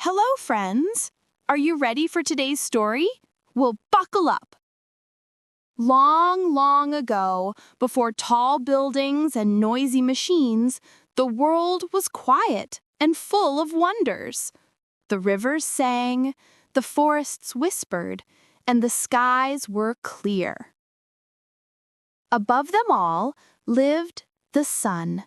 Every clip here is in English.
Hello, friends! Are you ready for today's story? Well, buckle up. Long, long ago, before tall buildings and noisy machines, the world was quiet and full of wonders. The rivers sang, the forests whispered, and the skies were clear. Above them all lived the sun.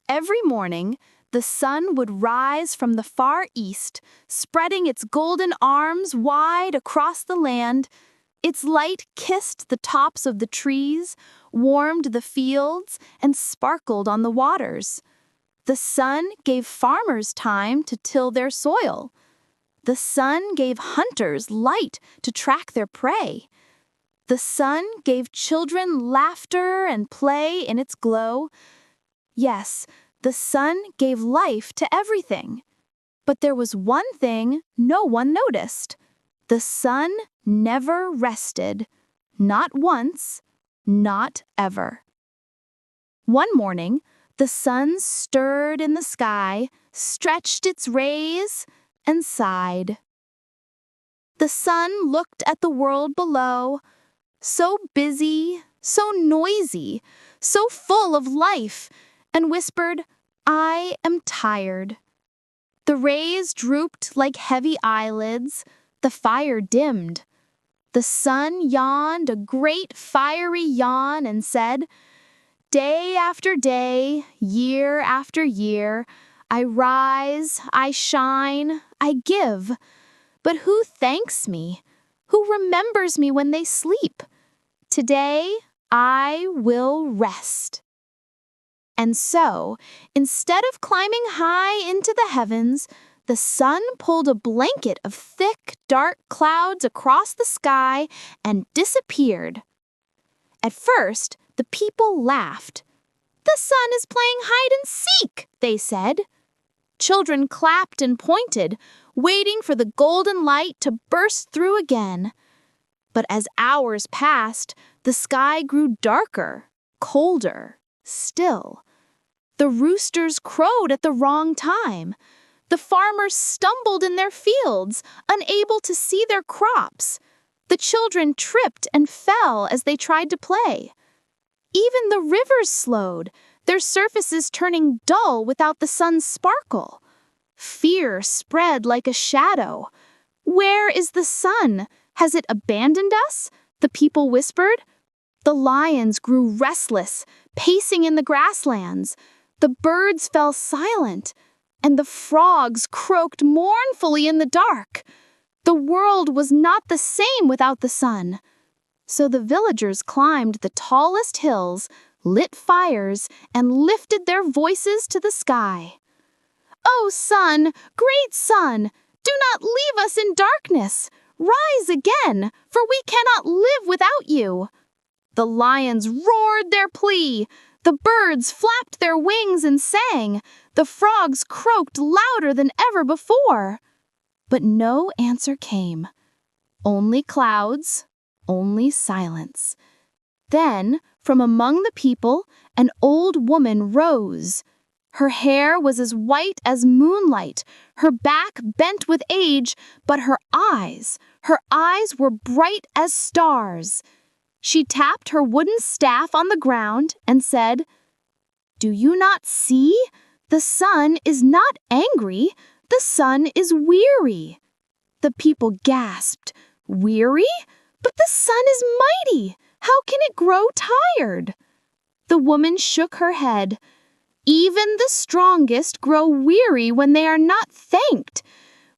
Every morning, the sun would rise from the far east, spreading its golden arms wide across the land. Its light kissed the tops of the trees, warmed the fields, and sparkled on the waters. The sun gave farmers time to till their soil. The sun gave hunters light to track their prey. The sun gave children laughter and play in its glow. Yes, the sun gave life to everything. But there was one thing no one noticed. The sun never rested. Not once, not ever. One morning, the sun stirred in the sky, stretched its rays, and sighed. The sun looked at the world below, so busy, so noisy, so full of life, and whispered, "I am tired." The rays drooped like heavy eyelids. The fire dimmed. The sun yawned a great fiery yawn and said, "Day after day, year after year, I rise, I shine, I give. But who thanks me? Who remembers me when they sleep? Today, I will rest." And so, instead of climbing high into the heavens, the sun pulled a blanket of thick, dark clouds across the sky and disappeared. At first, the people laughed. "The sun is playing hide and seek," they said. Children clapped and pointed, waiting for the golden light to burst through again. But as hours passed, the sky grew darker, colder, still. The roosters crowed at the wrong time. The farmers stumbled in their fields, unable to see their crops. The children tripped and fell as they tried to play. Even the rivers slowed, their surfaces turning dull without the sun's sparkle. Fear spread like a shadow. "Where is the sun? Has it abandoned us?" the people whispered. The lions grew restless, pacing in the grasslands. The birds fell silent, and the frogs croaked mournfully in the dark. The world was not the same without the sun. So the villagers climbed the tallest hills, lit fires, and lifted their voices to the sky. "Oh, sun, great sun, do not leave us in darkness. Rise again, for we cannot live without you." The lions roared their plea. The birds flapped their wings and sang. The frogs croaked louder than ever before. But no answer came. Only clouds, only silence. Then, from among the people, an old woman rose. Her hair was as white as moonlight, her back bent with age, but her eyes were bright as stars. She tapped her wooden staff on the ground and said, "Do you not see? The sun is not angry. The sun is weary." The people gasped. "Weary? But the sun is mighty. How can it grow tired?" The woman shook her head. "Even the strongest grow weary when they are not thanked.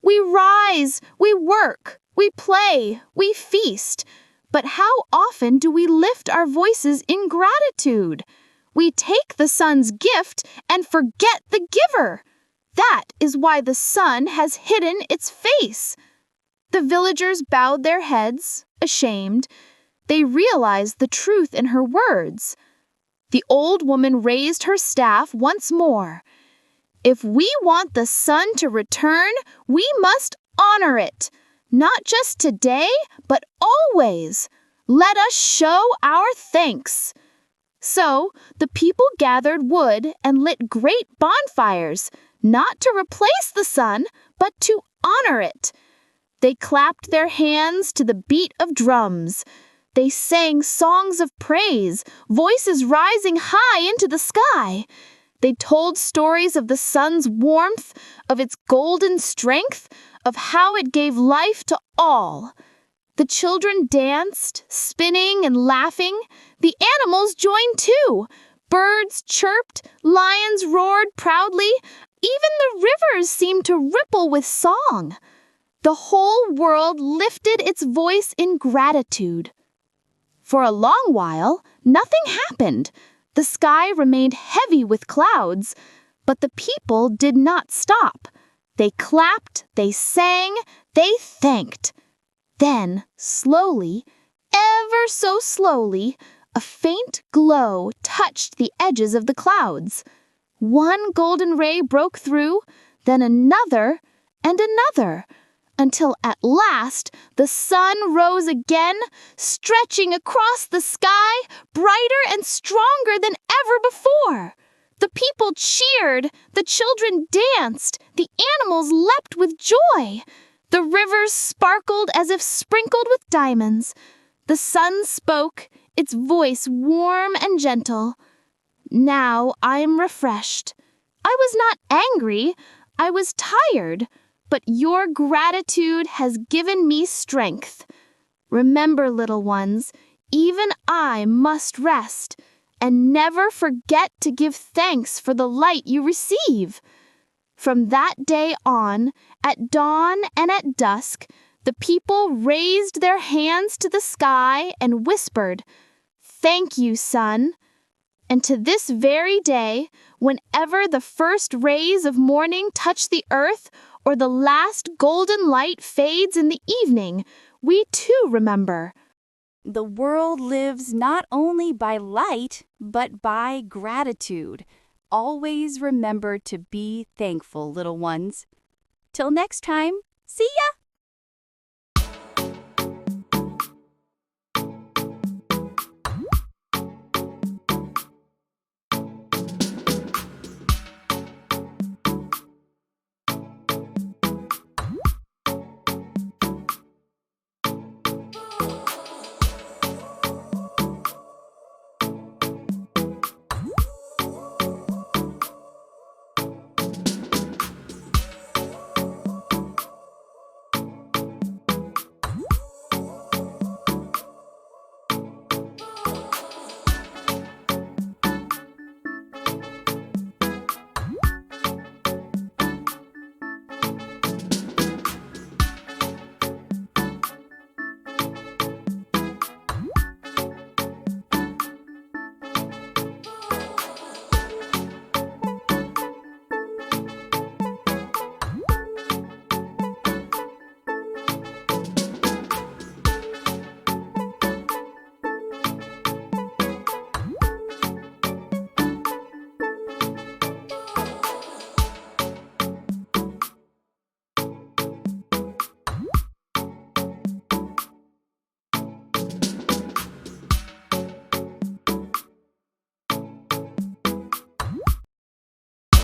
We rise, we work, we play, we feast. But how often do we lift our voices in gratitude? We take the sun's gift and forget the giver. That is why the sun has hidden its face." The villagers bowed their heads, ashamed. They realized the truth in her words. The old woman raised her staff once more. "If we want the sun to return, we must honor it. Not just today, but always. Let us show our thanks." So the people gathered wood and lit great bonfires, not to replace the sun, but to honor it. They clapped their hands to the beat of drums. They sang songs of praise, voices rising high into the sky. They told stories of the sun's warmth, of its golden strength, of how it gave life to all. The children danced, spinning and laughing. The animals joined too. Birds chirped, lions roared proudly. Even the rivers seemed to ripple with song. The whole world lifted its voice in gratitude. For a long while, nothing happened. The sky remained heavy with clouds, but the people did not stop. They clapped, they sang, they thanked. Then, slowly, ever so slowly, a faint glow touched the edges of the clouds. One golden ray broke through, then another and another, until at last the sun rose again, stretching across the sky, brighter and stronger than ever before. The people cheered, the children danced, the animals leapt with joy. The rivers sparkled as if sprinkled with diamonds. The sun spoke, its voice warm and gentle. Now I'm refreshed. I was not angry, I was tired, but your gratitude has given me strength. Remember, little ones, even I must rest, and never forget to give thanks for the light you receive. From that day on, at dawn and at dusk, the people raised their hands to the sky and whispered, "Thank you, sun." And to this very day, whenever the first rays of morning touch the earth or the last golden light fades in the evening, we too remember. The world lives not only by light, but by gratitude. Always remember to be thankful, little ones. Till next time, see ya!